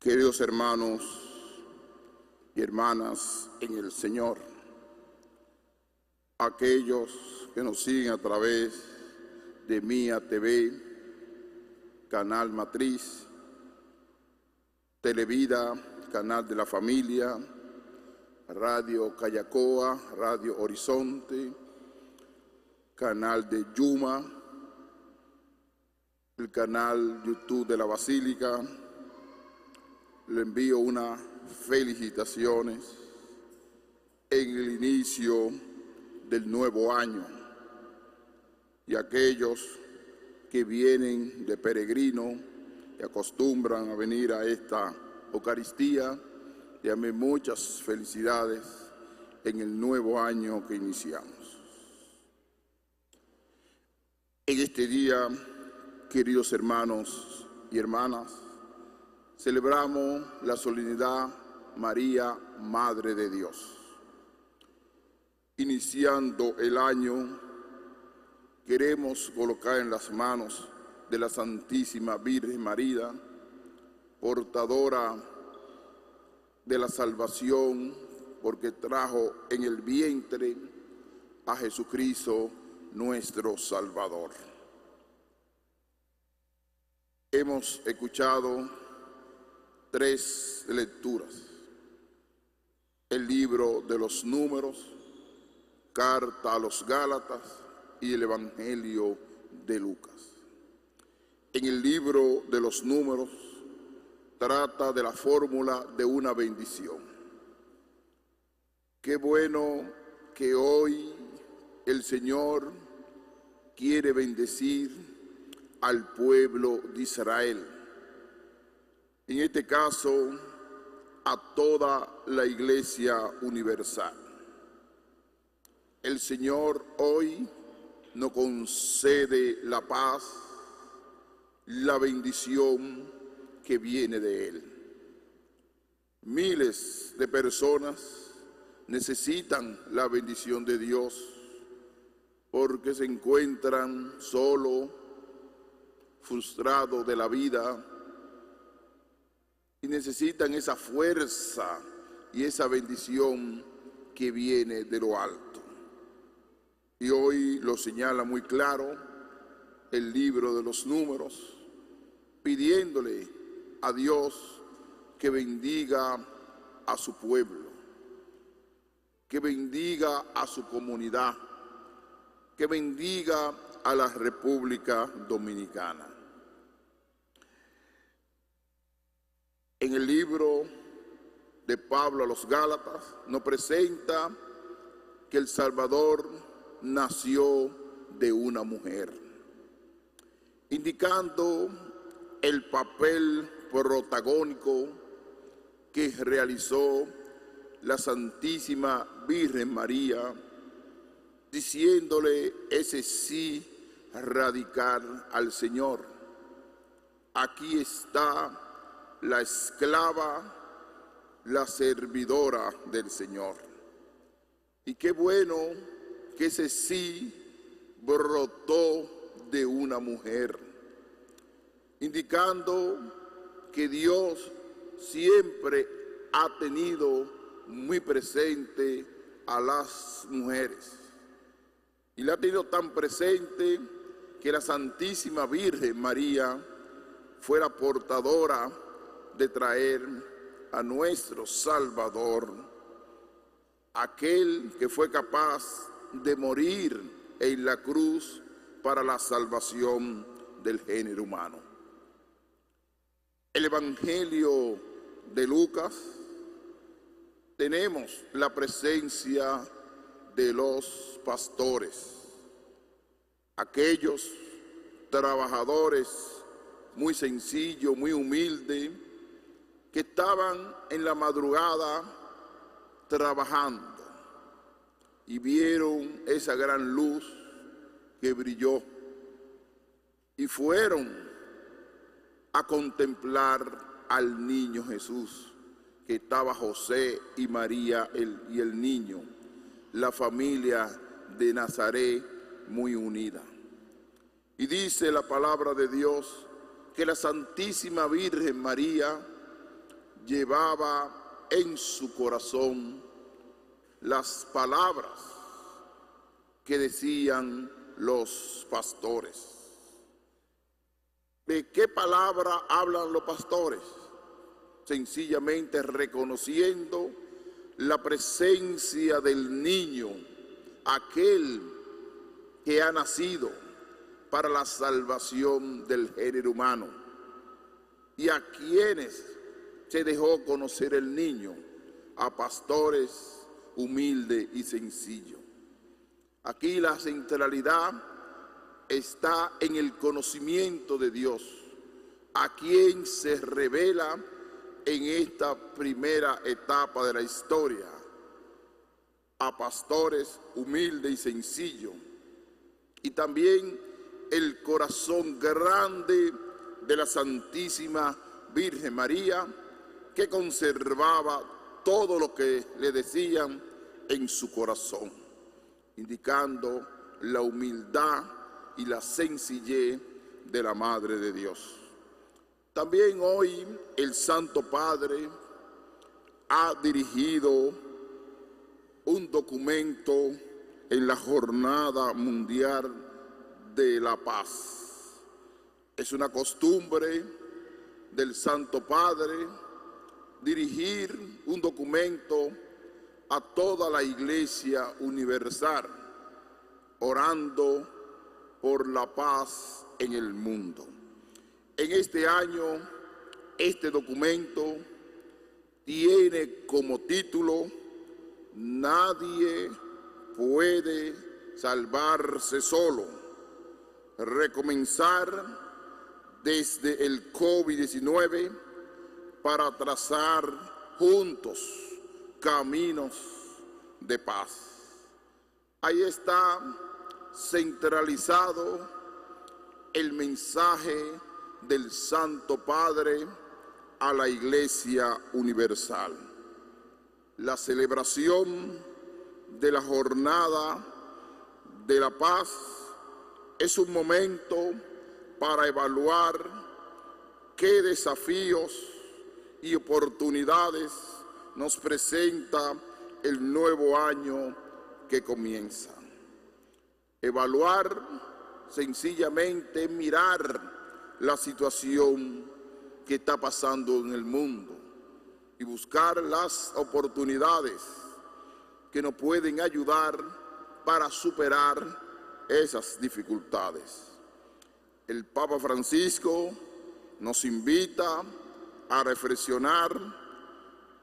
Queridos hermanos y hermanas en el Señor, aquellos que nos siguen a través de Mía TV, Canal Matriz, Televida, Canal de la Familia, Radio Callacoa, Radio Horizonte, Canal de Yuma, el canal YouTube de la Basílica. Le envío unas felicitaciones en el inicio del nuevo año, y aquellos que vienen de peregrino y acostumbran a venir a esta Eucaristía, llame muchas felicidades en el nuevo año que iniciamos. En este día, queridos hermanos y hermanas, celebramos la solemnidad María, Madre de Dios. Iniciando el año, queremos colocar en las manos de la Santísima Virgen María, portadora de la salvación, porque trajo en el vientre a Jesucristo, nuestro Salvador. Hemos escuchado 3 lecturas: el libro de los Números, carta a los Gálatas y el Evangelio de Lucas. En el libro de los Números trata de la fórmula de una bendición. Qué bueno que hoy el Señor quiere bendecir al pueblo de Israel. En este caso, a toda la Iglesia universal. El Señor hoy nos concede la paz, la bendición que viene de Él. Miles de personas necesitan la bendición de Dios porque se encuentran solos, frustrados de la vida, y necesitan esa fuerza y esa bendición que viene de lo alto. Y hoy lo señala muy claro el libro de los Números, pidiéndole a Dios que bendiga a su pueblo, que bendiga a su comunidad, que bendiga a la República Dominicana. En el libro de Pablo a los Gálatas nos presenta que el Salvador nació de una mujer, indicando el papel protagónico que realizó la Santísima Virgen María, diciéndole ese sí radical al Señor. Aquí está la esclava, la servidora del Señor. Y qué bueno que ese sí brotó de una mujer, indicando que Dios siempre ha tenido muy presente a las mujeres. Y la ha tenido tan presente que la Santísima Virgen María fuera portadora de traer a nuestro Salvador, aquel que fue capaz de morir en la cruz para la salvación del género humano. El Evangelio de Lucas, tenemos la presencia de los pastores, aquellos trabajadores muy sencillos, muy humildes, que estaban en la madrugada trabajando y vieron esa gran luz que brilló y fueron a contemplar al niño Jesús, que estaba José y María y el niño, la familia de Nazaret muy unida. Y dice la palabra de Dios que la Santísima Virgen María llevaba en su corazón las palabras que decían los pastores. ¿De qué palabra hablan los pastores? Sencillamente reconociendo la presencia del niño, aquel que ha nacido para la salvación del género humano, y a quienes se dejó conocer el niño, a pastores humildes y sencillos. Aquí la centralidad está en el conocimiento de Dios, a quien se revela en esta primera etapa de la historia, a pastores humildes y sencillos, y también el corazón grande de la Santísima Virgen María, que conservaba todo lo que le decían en su corazón, indicando la humildad y la sencillez de la Madre de Dios. También hoy el Santo Padre ha dirigido un documento en la Jornada Mundial de la Paz. Es una costumbre del Santo Padre dirigir un documento a toda la Iglesia universal, orando por la paz en el mundo. En este año, este documento tiene como título: Nadie puede salvarse solo. Recomenzar desde el COVID-19 para trazar juntos caminos de paz. Ahí está centralizado el mensaje del Santo Padre a la Iglesia universal. La celebración de la Jornada de la Paz es un momento para evaluar qué desafíos y oportunidades nos presenta el nuevo año que comienza. Evaluar, sencillamente mirar la situación que está pasando en el mundo y buscar las oportunidades que nos pueden ayudar para superar esas dificultades. El Papa Francisco nos invita a reflexionar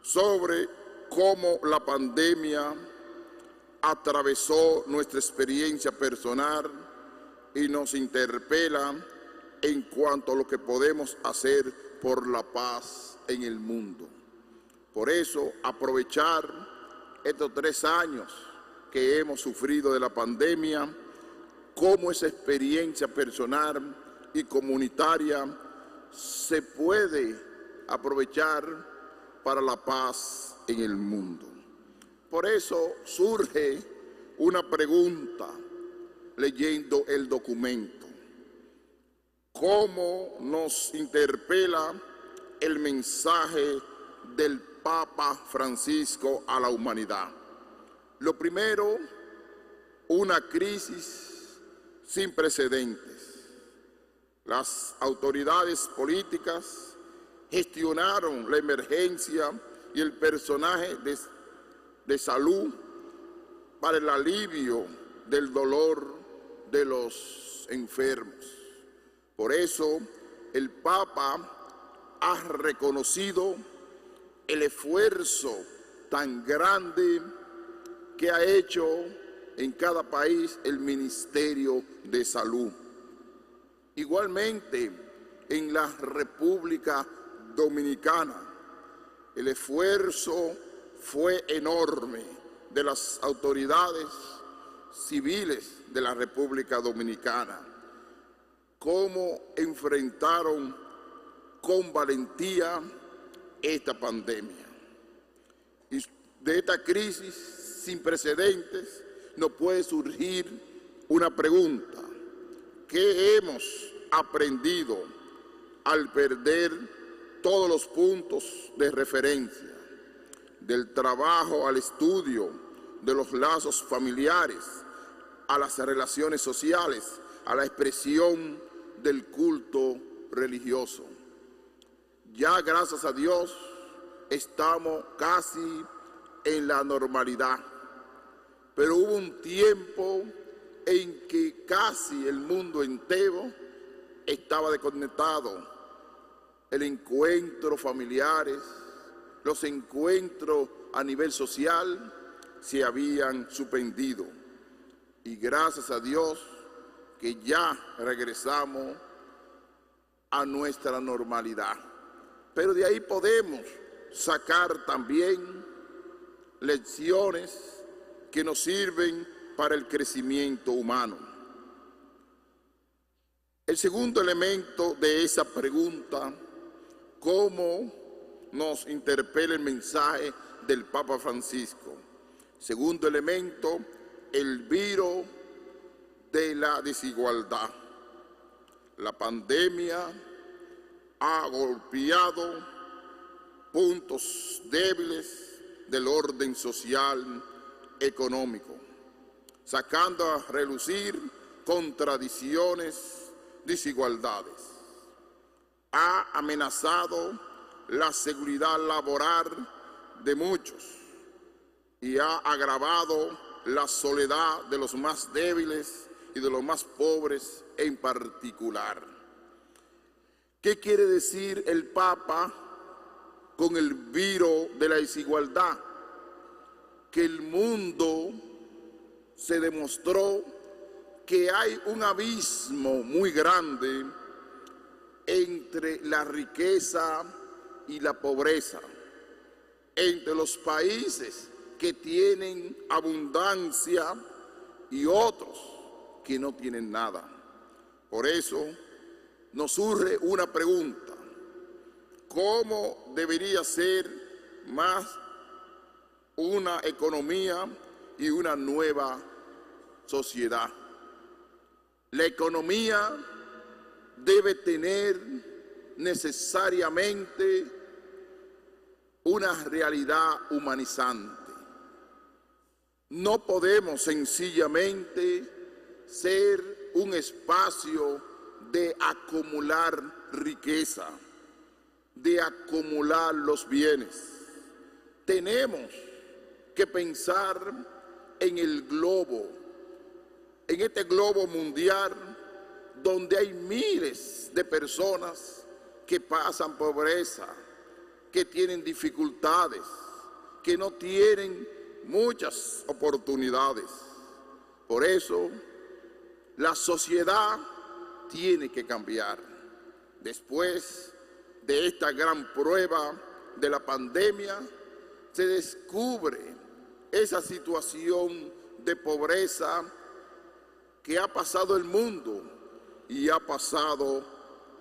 sobre cómo la pandemia atravesó nuestra experiencia personal y nos interpela en cuanto a lo que podemos hacer por la paz en el mundo. Por eso, aprovechar estos 3 años que hemos sufrido de la pandemia, cómo esa experiencia personal y comunitaria se puede aprovechar para la paz en el mundo. Por eso surge una pregunta leyendo el documento: ¿cómo nos interpela el mensaje del Papa Francisco a la humanidad? Lo primero, una crisis sin precedentes. Las autoridades políticas gestionaron la emergencia y el personal de salud para el alivio del dolor de los enfermos. Por eso, el Papa ha reconocido el esfuerzo tan grande que ha hecho en cada país el Ministerio de Salud. Igualmente, en la República Dominicana, el esfuerzo fue enorme de las autoridades civiles de la República Dominicana. Cómo enfrentaron con valentía esta pandemia. Y de esta crisis sin precedentes nos puede surgir una pregunta: ¿qué hemos aprendido al perder todos los puntos de referencia, del trabajo al estudio, de los lazos familiares, a las relaciones sociales, a la expresión del culto religioso. Ya, gracias a Dios, estamos casi en la normalidad, pero hubo un tiempo en que casi el mundo entero estaba desconectado. El encuentro familiares, los encuentros a nivel social se habían suspendido. Y gracias a Dios que ya regresamos a nuestra normalidad. Pero de ahí podemos sacar también lecciones que nos sirven para el crecimiento humano. El segundo elemento de esa pregunta, ¿cómo nos interpela el mensaje del Papa Francisco? Segundo elemento, el virus de la desigualdad. La pandemia ha golpeado puntos débiles del orden social económico, sacando a relucir contradicciones, desigualdades. Ha amenazado la seguridad laboral de muchos y ha agravado la soledad de los más débiles y de los más pobres en particular. ¿Qué quiere decir el Papa con el virus de la desigualdad? Que el mundo se demostró que hay un abismo muy grande entre la riqueza y la pobreza, entre los países que tienen abundancia y otros que no tienen nada. Por eso nos surge una pregunta: ¿cómo debería ser más una economía y una nueva sociedad? La economía debe tener necesariamente una realidad humanizante. No podemos sencillamente ser un espacio de acumular riqueza, de acumular los bienes. Tenemos que pensar en el globo, en este globo mundial donde hay miles de personas que pasan pobreza, que tienen dificultades, que no tienen muchas oportunidades. Por eso, la sociedad tiene que cambiar. Después de esta gran prueba de la pandemia, se descubre esa situación de pobreza que ha pasado el mundo y ha pasado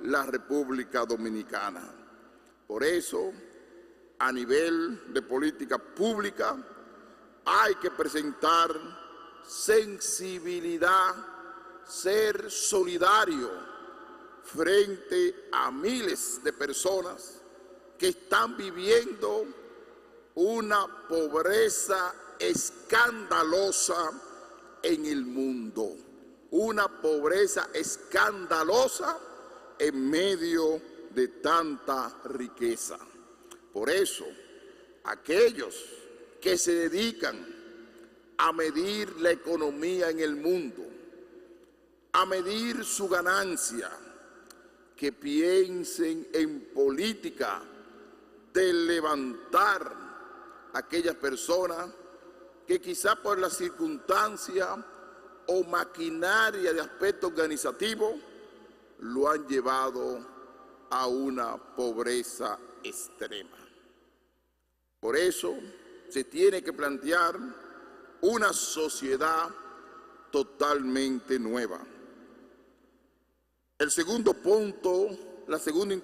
la República Dominicana. Por eso, a nivel de política pública, hay que presentar sensibilidad, ser solidario frente a miles de personas que están viviendo una pobreza escandalosa en el mundo, una pobreza escandalosa en medio de tanta riqueza. Por eso, aquellos que se dedican a medir la economía en el mundo, a medir su ganancia, que piensen en política de levantar a aquellas personas que quizá por la circunstancia o maquinaria de aspecto organizativo lo han llevado a una pobreza extrema. Por eso se tiene que plantear una sociedad totalmente nueva. El segundo punto, la segunda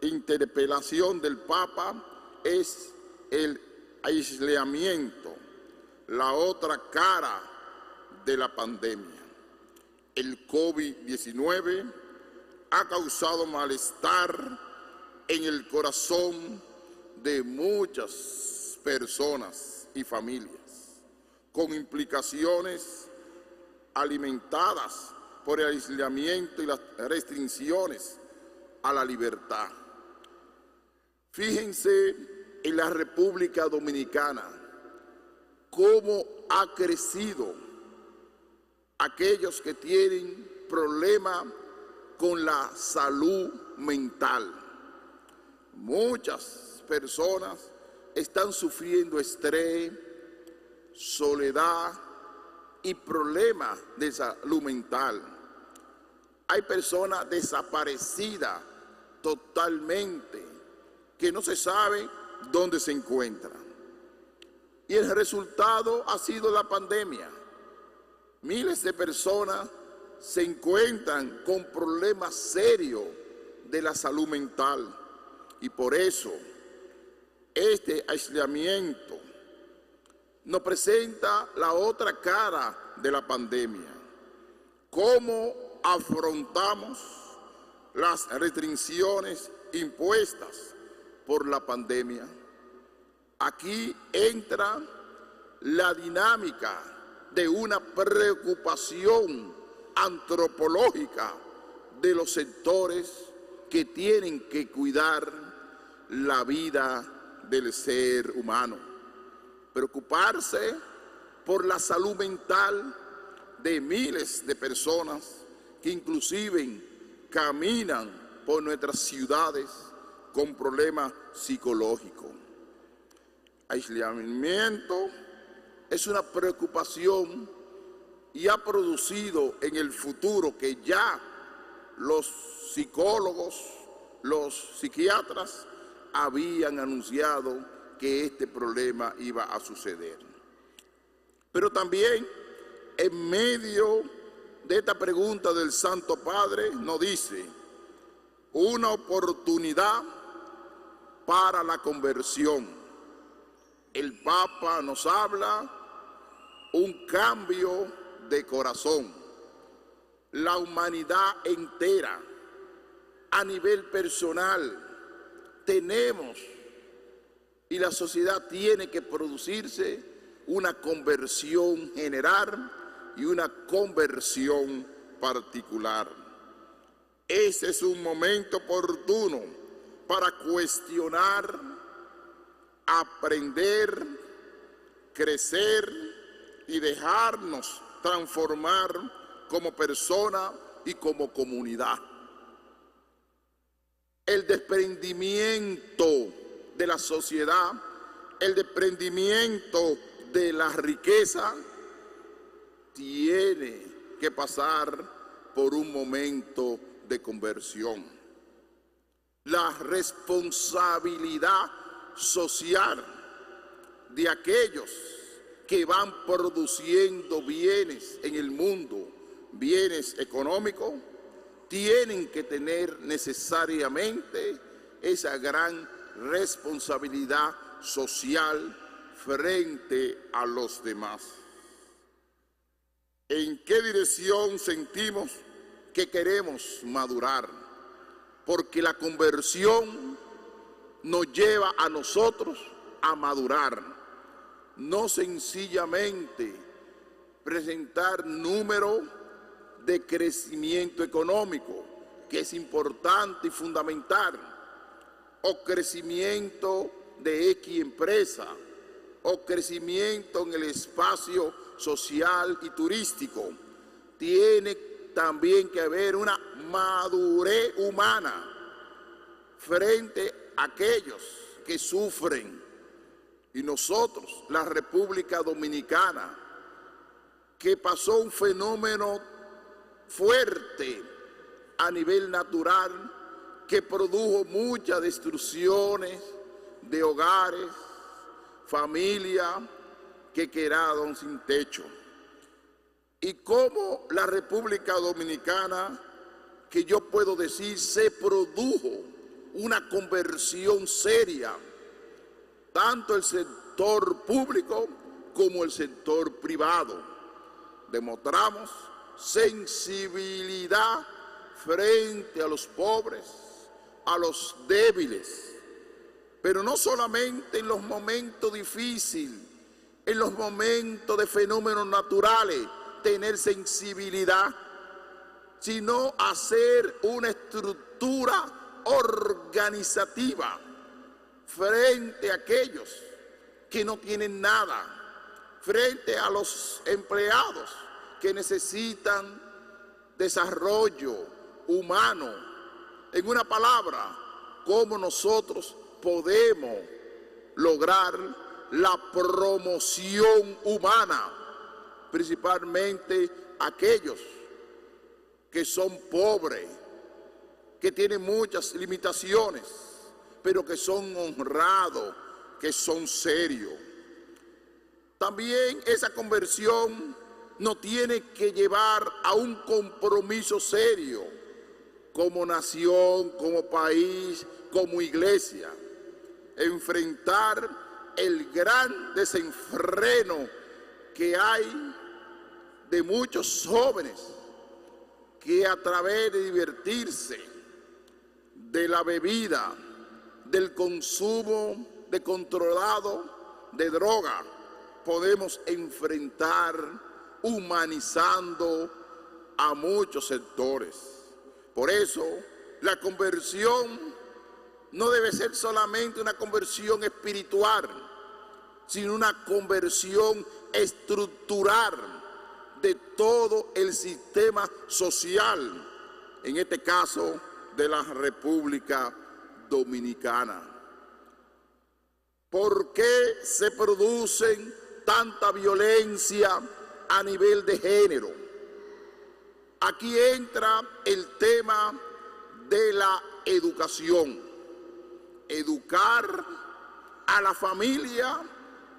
interpelación del Papa es el aislamiento, la otra cara de la pandemia. El COVID-19 ha causado malestar en el corazón de muchas personas y familias, con implicaciones alimentadas por el aislamiento y las restricciones a la libertad. Fíjense en la República Dominicana cómo ha crecido aquellos que tienen problemas con la salud mental. Muchas personas están sufriendo estrés, soledad y problemas de salud mental. Hay personas desaparecidas totalmente, que no se sabe dónde se encuentran. Y el resultado ha sido la pandemia. Miles de personas se encuentran con problemas serios de la salud mental. Y por eso, este aislamiento nos presenta la otra cara de la pandemia. ¿Cómo afrontamos las restricciones impuestas por la pandemia? Aquí entra la dinámica de una preocupación antropológica de los sectores que tienen que cuidar la vida del ser humano. Preocuparse por la salud mental de miles de personas que inclusive caminan por nuestras ciudades con problemas psicológicos. Aislamiento es una preocupación y ha producido en el futuro que ya los psicólogos, los psiquiatras habían anunciado que este problema iba a suceder. Pero también en medio de esta pregunta del Santo Padre nos dice una oportunidad para la conversión. El Papa nos habla un cambio de corazón. La humanidad entera, a nivel personal, tenemos y la sociedad tiene que producirse una conversión general y una conversión particular. Ese es un momento oportuno para cuestionar, aprender, crecer y dejarnos transformar como persona y como comunidad. El desprendimiento de la sociedad, el desprendimiento de la riqueza, tiene que pasar por un momento de conversión. La responsabilidad social de aquellos que van produciendo bienes en el mundo, bienes económicos, tienen que tener necesariamente esa gran responsabilidad social frente a los demás. ¿En qué dirección sentimos que queremos madurar? Porque la conversión nos lleva a nosotros a madurar, no sencillamente presentar números de crecimiento económico, que es importante y fundamental, o crecimiento de X empresa, o crecimiento en el espacio social y turístico. Tiene también que haber una madurez humana frente a aquellos que sufren. Y nosotros, la República Dominicana, que pasó un fenómeno fuerte a nivel natural, que produjo muchas destrucciones de hogares, familias que quedaron sin techo. Y cómo la República Dominicana, que yo puedo decir, se produjo una conversión seria, tanto el sector público como el sector privado. Demostramos sensibilidad frente a los pobres, a los débiles, pero no solamente en los momentos difíciles, en los momentos de fenómenos naturales, tener sensibilidad, sino hacer una estructura organizativa frente a aquellos que no tienen nada, frente a los empleados que necesitan desarrollo humano. En una palabra, cómo nosotros podemos lograr la promoción humana, principalmente aquellos que son pobres, que tienen muchas limitaciones, pero que son honrados, que son serios. También esa conversión nos tiene que llevar a un compromiso serio como nación, como país, como iglesia, enfrentar el gran desenfreno que hay de muchos jóvenes que a través de divertirse, de la bebida, del consumo descontrolado de droga, podemos enfrentar humanizando a muchos sectores. Por eso, la conversión no debe ser solamente una conversión espiritual, sino una conversión estructural de todo el sistema social, en este caso de la República Dominicana. ¿Por qué se producen tanta violencia a nivel de género? Aquí entra el tema de la educación. Educar a la familia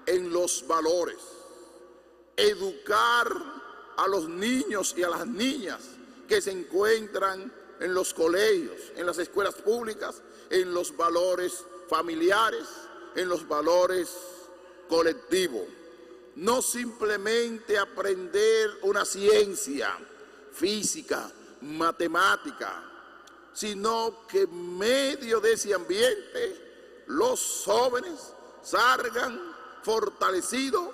en los valores. Educar a los niños y a las niñas que se encuentran en los colegios, en las escuelas públicas, en los valores familiares, en los valores colectivos. No simplemente aprender una ciencia física, matemática, sino que en medio de ese ambiente los jóvenes salgan fortalecidos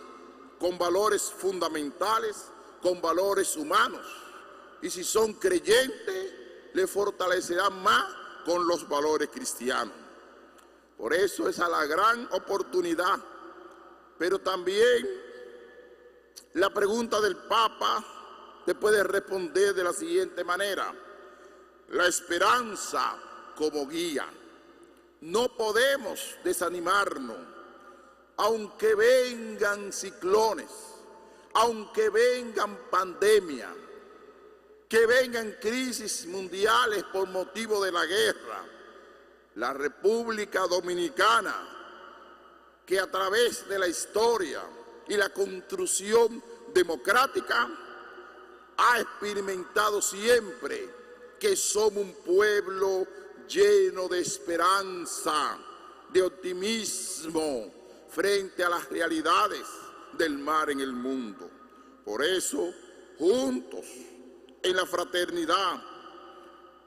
con valores fundamentales, con valores humanos. Y si son creyentes, le fortalecerán más con los valores cristianos. Por eso esa es la gran oportunidad. Pero también la pregunta del Papa se puede responder de la siguiente manera: la esperanza como guía. No podemos desanimarnos, aunque vengan ciclones, aunque vengan pandemias, que vengan crisis mundiales por motivo de la guerra. La República Dominicana, que a través de la historia y la construcción democrática ha experimentado siempre que somos un pueblo lleno de esperanza, de optimismo frente a las realidades del mar en el mundo. Por eso, juntos, en la fraternidad,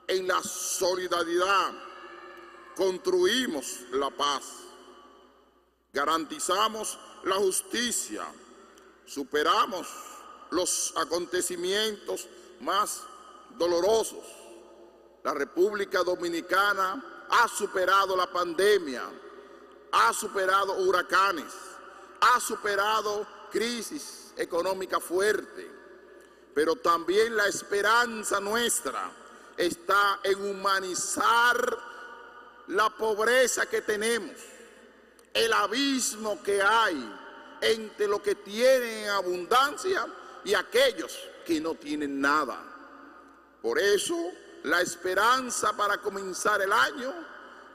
en la solidaridad, construimos la paz, garantizamos la justicia, superamos los acontecimientos más dolorosos. La República Dominicana ha superado la pandemia, ha superado huracanes, ha superado crisis económica fuerte, pero también la esperanza nuestra está en humanizar la pobreza que tenemos, el abismo que hay entre los que tienen en abundancia y aquellos que no tienen nada. Por eso, la esperanza para comenzar el año,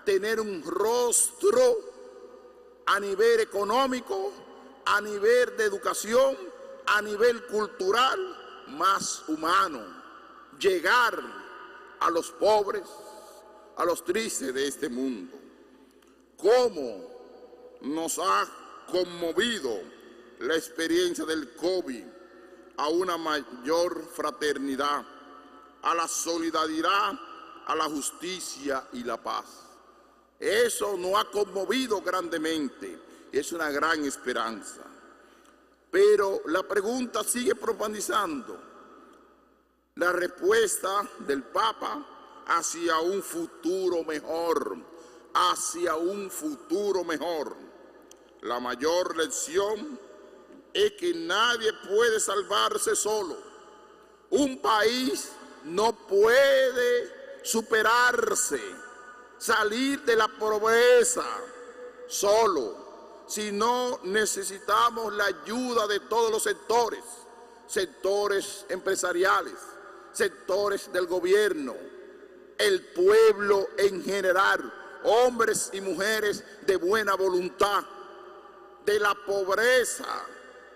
tener un rostro a nivel económico, a nivel de educación, a nivel cultural, más humano, llegar a los pobres, a los tristes de este mundo. ¿Cómo nos ha conmovido la experiencia del COVID a una mayor fraternidad, a la solidaridad a la justicia y la paz. Eso nos ha conmovido grandemente, es una gran esperanza. Pero la pregunta sigue profundizando. La respuesta del Papa hacia un futuro mejor, hacia un futuro mejor. La mayor lección es que nadie puede salvarse solo. Un país no puede superarse, salir de la pobreza solo, sino necesitamos la ayuda de todos los sectores, sectores empresariales, sectores del gobierno, el pueblo en general, hombres y mujeres de buena voluntad. De la pobreza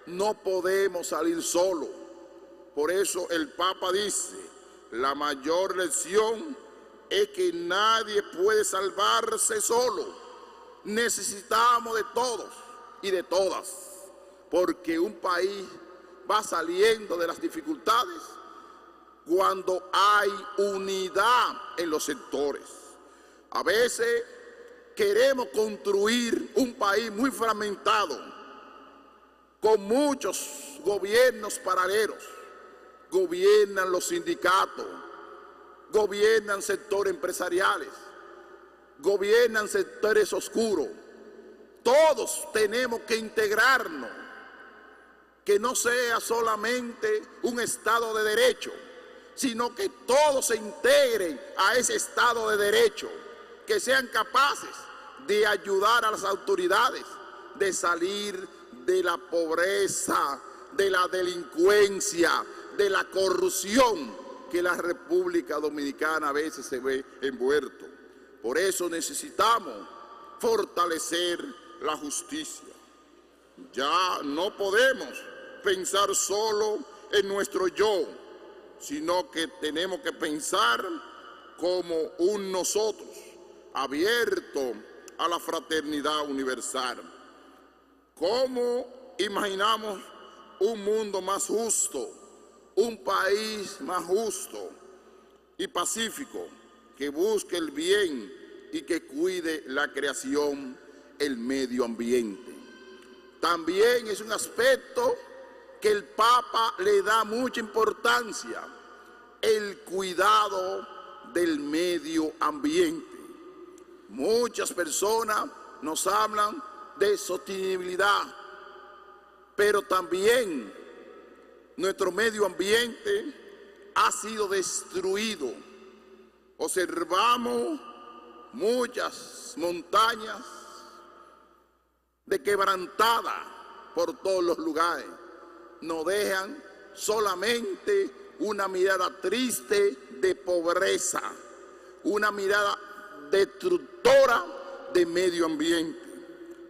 no podemos salir solo. Por eso el Papa dice, la mayor lección es que nadie puede salvarse solo. Necesitamos de todos y de todas, porque un país va saliendo de las dificultades cuando hay unidad en los sectores. A veces queremos construir un país muy fragmentado, con muchos gobiernos paralelos. Gobiernan los sindicatos, gobiernan sectores empresariales, gobiernan sectores oscuros. Todos tenemos que integrarnos, que no sea solamente un Estado de Derecho, sino que todos se integren a ese Estado de Derecho, que sean capaces de ayudar a las autoridades, de salir de la pobreza, de la delincuencia, de la corrupción que la República Dominicana a veces se ve envuelto. Por eso necesitamos fortalecer la justicia. Ya no podemos pensar solo en nuestro yo, sino que tenemos que pensar como un nosotros, abierto a la fraternidad universal. ¿Cómo imaginamos un mundo más justo, un país más justo y pacífico, que busque el bien y que cuide la creación, el medio ambiente? También es un aspecto que el Papa le da mucha importancia, el cuidado del medio ambiente. Muchas personas nos hablan de sostenibilidad, pero también nuestro medio ambiente ha sido destruido. Observamos muchas montañas quebrantadas por todos los lugares. Nos dejan solamente una mirada triste de pobreza, una mirada destructora de medio ambiente.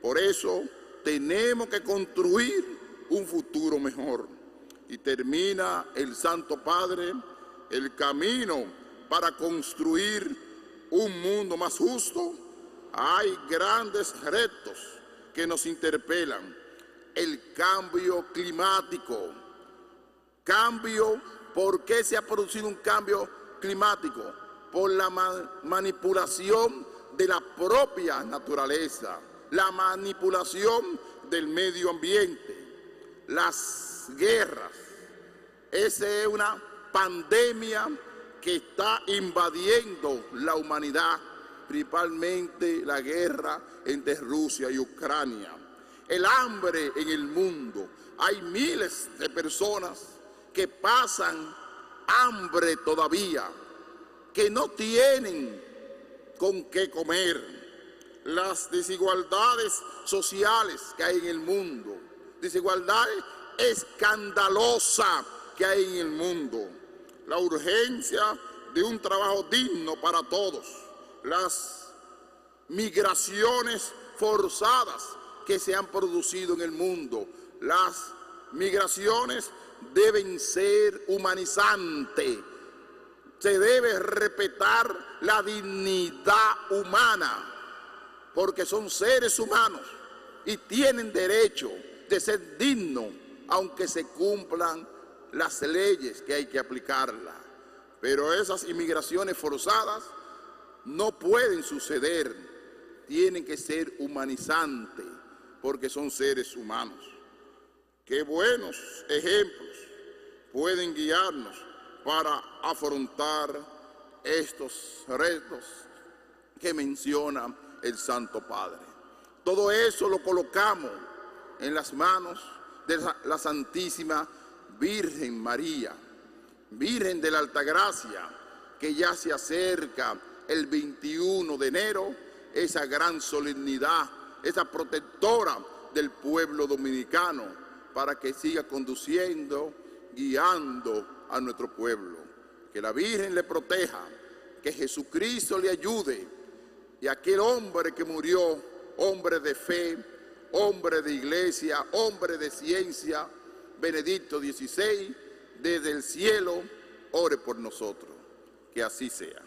Por eso tenemos que construir un futuro mejor. Y termina el Santo Padre: el camino para construir un mundo más justo. Hay grandes retos que nos interpelan. El cambio climático. Cambio, ¿por qué se ha producido un cambio climático? Por la manipulación de la propia naturaleza, la manipulación del medio ambiente, las guerras. Esa es una pandemia que está invadiendo la humanidad, principalmente la guerra entre Rusia y Ucrania. El hambre en el mundo. Hay miles de personas que pasan hambre todavía, que no tienen con qué comer. Las desigualdades sociales que hay en el mundo, desigualdades escandalosas que hay en el mundo, la urgencia de un trabajo digno para todos, las migraciones forzadas que se han producido en el mundo. Las migraciones deben ser humanizantes. Se debe respetar la dignidad humana, porque son seres humanos y tienen derecho de ser dignos, aunque se cumplan las leyes que hay que aplicarlas. Pero esas inmigraciones forzadas no pueden suceder, tienen que ser humanizantes, porque son seres humanos. Qué buenos ejemplos pueden guiarnos para afrontar estos retos que menciona el Santo Padre. Todo eso lo colocamos en las manos de la Santísima Virgen María, Virgen de la Altagracia, que ya se acerca el 21 de enero, esa gran solemnidad, esa protectora del pueblo dominicano, para que siga conduciendo, guiando a nuestro pueblo. Que la Virgen le proteja, que Jesucristo le ayude, y aquel hombre que murió, hombre de fe, hombre de iglesia, hombre de ciencia, Benedicto XVI, desde el cielo, ore por nosotros. Que así sea.